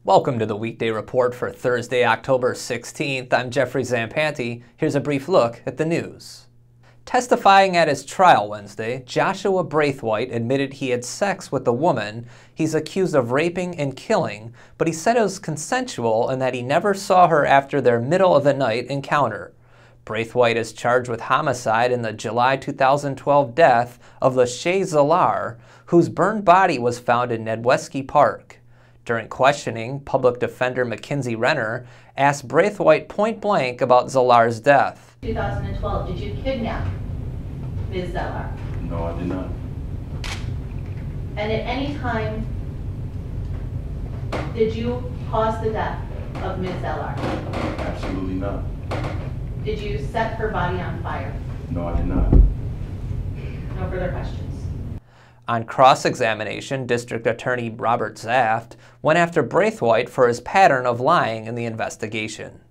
Welcome to the Weekday Report for Thursday, October 16th. I'm Jeffrey Zampanti. Here's a brief look at the news. Testifying at his trial Wednesday, Joshua Braithwaite admitted he had sex with the woman he's accused of raping and killing, but he said it was consensual and that he never saw her after their middle-of-the-night encounter. Braithwaite is charged with homicide in the July 2012 death of Lachey Zallar, whose burned body was found in Nedwesky Park. During questioning, public defender Mackenzie Renner asked Braithwaite point-blank about Zallar's death. 2012, did you kidnap Ms. Zallar? No, I did not. And at any time, did you cause the death of Ms. Zallar? Absolutely not. Did you set her body on fire? No, I did not. No further questions. On cross-examination, District Attorney Robert Zaft went after Braithwaite for his pattern of lying in the investigation.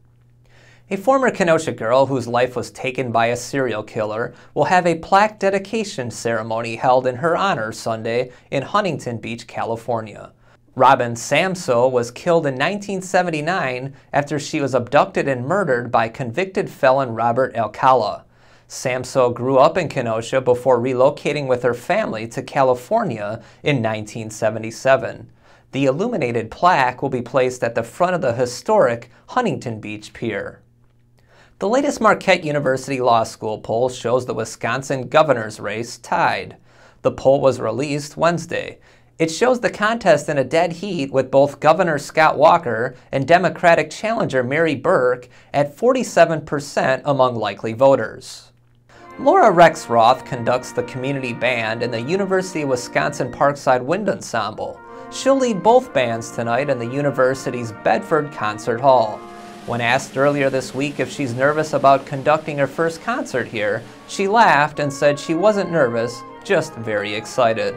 A former Kenosha girl whose life was taken by a serial killer will have a plaque dedication ceremony held in her honor Sunday in Huntington Beach, California. Robin Samsa was killed in 1979 after she was abducted and murdered by convicted felon Robert Alcala. Samsa grew up in Kenosha before relocating with her family to California in 1977. The illuminated plaque will be placed at the front of the historic Huntington Beach Pier. The latest Marquette University Law School poll shows the Wisconsin governor's race tied. The poll was released Wednesday. It shows the contest in a dead heat with both Governor Scott Walker and Democratic challenger Mary Burke at 47% among likely voters. Laura Rexroth conducts the community band in the University of Wisconsin Parkside Wind Ensemble. She'll lead both bands tonight in the university's Bedford Concert Hall. When asked earlier this week if she's nervous about conducting her first concert here, she laughed and said she wasn't nervous, just very excited.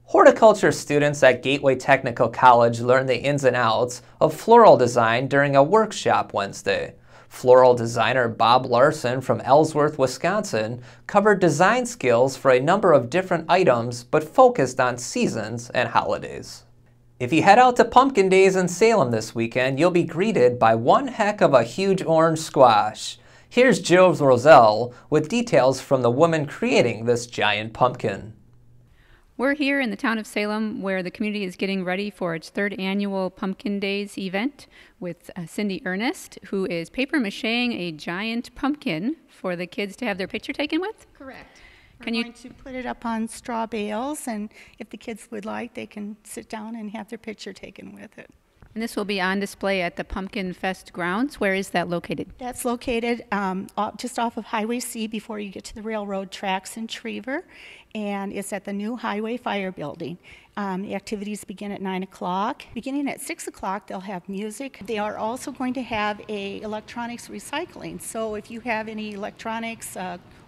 Horticulture students at Gateway Technical College learned the ins and outs of floral design during a workshop Wednesday. Floral designer Bob Larson from Ellsworth, Wisconsin, covered design skills for a number of different items but focused on seasons and holidays. If you head out to Pumpkin Days in Salem this weekend, you'll be greeted by one heck of a huge orange squash. Here's Jill Roselle with details from the woman creating this giant pumpkin. We're here in the town of Salem where the community is getting ready for its third annual Pumpkin Days event with Cindy Ernest, who is paper macheing a giant pumpkin for the kids to have their picture taken with. Correct. We're going to put it up on straw bales, and if the kids would like, they can sit down and have their picture taken with it. And this will be on display at the Pumpkin Fest grounds. Where is that located? That's located just off of Highway C before you get to the railroad tracks in Trevor, and it's at the new Highway Fire Building. The activities begin at 9 o'clock. Beginning at 6 o'clock, they'll have music. They are also going to have a electronics recycling. So if you have any electronics,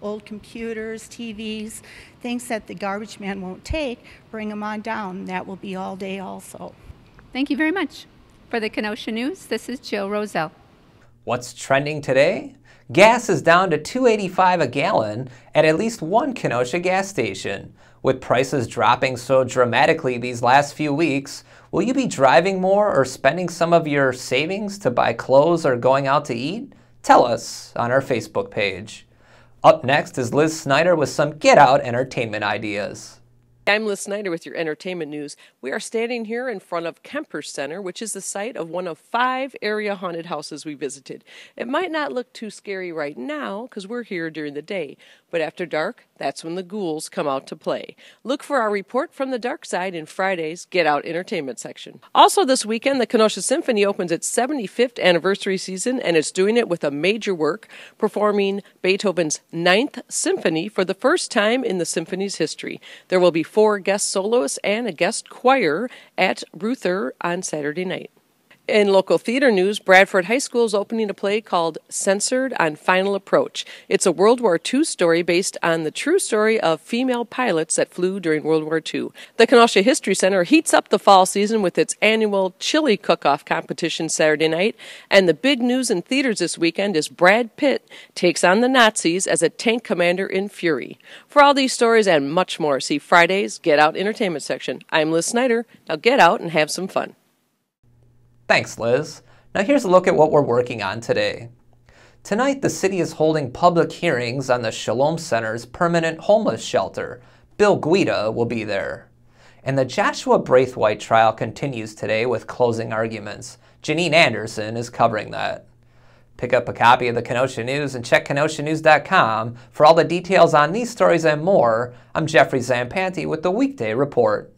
old computers, TVs, things that the garbage man won't take, bring them on down. That will be all day also. Thank you very much. For the Kenosha News, this is Jill Roselle. What's trending today? Gas is down to $2.85 a gallon at least one Kenosha gas station. With prices dropping so dramatically these last few weeks, will you be driving more or spending some of your savings to buy clothes or going out to eat? Tell us on our Facebook page. Up next is Liz Snyder with some Get Out entertainment ideas. I'm Liz Snyder with your entertainment news. We are standing here in front of Kemper Center, which is the site of one of 5 area haunted houses we visited. It might not look too scary right now because we're here during the day, but after dark, that's when the ghouls come out to play. Look for our report from the dark side in Friday's Get Out entertainment section. Also this weekend, the Kenosha Symphony opens its 75th anniversary season, and it's doing it with a major work, performing Beethoven's 9th Symphony for the first time in the symphony's history. There will be 4 guest soloists and a guest choir at Ruther on Saturday night. In local theater news, Bradford High School is opening a play called Censored on Final Approach. It's a World War II story based on the true story of female pilots that flew during World War II. The Kenosha History Center heats up the fall season with its annual chili cook-off competition Saturday night. And the big news in theaters this weekend is Brad Pitt takes on the Nazis as a tank commander in Fury. For all these stories and much more, see Friday's Get Out entertainment section. I'm Liz Snyder. Now get out and have some fun. Thanks, Liz. Now here's a look at what we're working on today. Tonight, the city is holding public hearings on the Shalom Center's permanent homeless shelter. Bill Guida will be there. And the Joshua Braithwaite trial continues today with closing arguments. Janine Anderson is covering that. Pick up a copy of the Kenosha News and check KenoshaNews.com for all the details on these stories and more. I'm Jeffrey Zampanti with the Weekday Report.